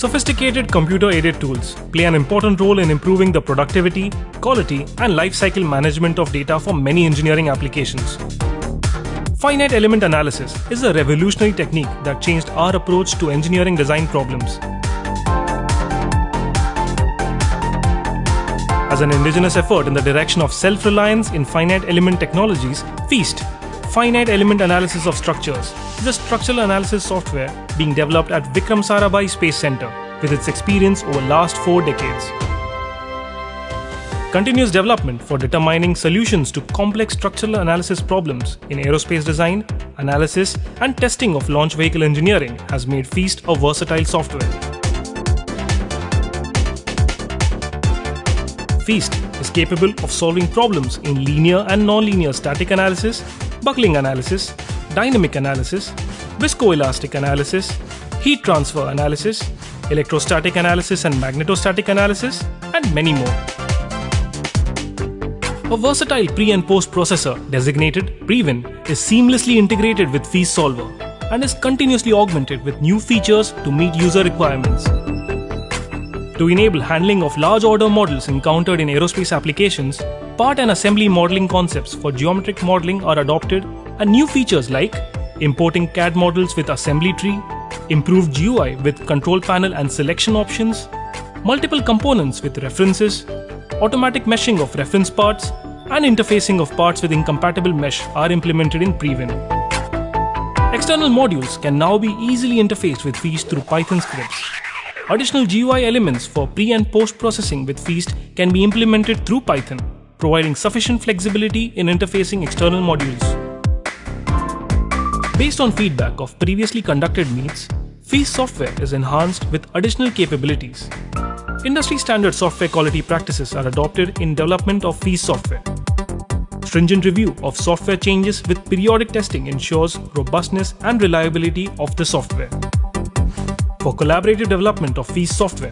Sophisticated computer-aided tools play an important role in improving the productivity, quality, and lifecycle management of data for many engineering applications. Finite element analysis is a revolutionary technique that changed our approach to engineering design problems. As an indigenous effort in the direction of self-reliance in finite element technologies, FEAST, Finite Element Analysis of Structures, is a structural analysis software being developed at Vikram Sarabhai Space Center with its experience over the last 4 decades. Continuous development for determining solutions to complex structural analysis problems in aerospace design, analysis, and testing of launch vehicle engineering has made FEAST a versatile software. FEAST is capable of solving problems in linear and non-linear static analysis, buckling analysis, dynamic analysis, viscoelastic analysis, heat transfer analysis, electrostatic analysis and magnetostatic analysis, and many more. A versatile pre- and post-processor designated Previn is seamlessly integrated with FEAST Solver and is continuously augmented with new features to meet user requirements. To enable handling of large order models encountered in aerospace applications, part and assembly modeling concepts for geometric modeling are adopted, and new features like importing CAD models with assembly tree, improved GUI with control panel and selection options, multiple components with references, automatic meshing of reference parts, and interfacing of parts with incompatible mesh are implemented in Previn. External modules can now be easily interfaced with FEAST through Python scripts. Additional GUI elements for pre- and post-processing with FEAST can be implemented through Python, providing sufficient flexibility in interfacing external modules. Based on feedback of previously conducted meets, FEAST software is enhanced with additional capabilities. Industry standard software quality practices are adopted in development of FEAST software. Stringent review of software changes with periodic testing ensures robustness and reliability of the software. For collaborative development of FEAST software,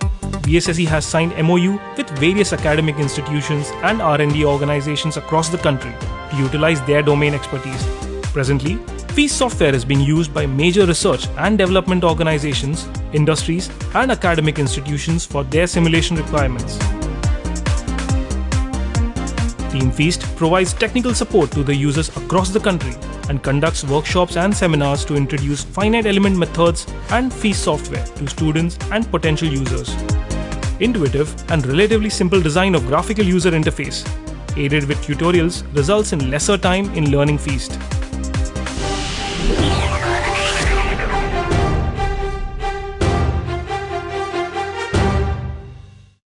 VSSC has signed MOU with various academic institutions and R&D organizations across the country to utilize their domain expertise. Presently, FEAST software is being used by major research and development organizations, industries, and academic institutions for their simulation requirements. Team FEAST provides technical support to the users across the country and conducts workshops and seminars to introduce finite element methods and FEAST software to students and potential users. Intuitive and relatively simple design of graphical user interface, aided with tutorials, results in lesser time in learning FEAST.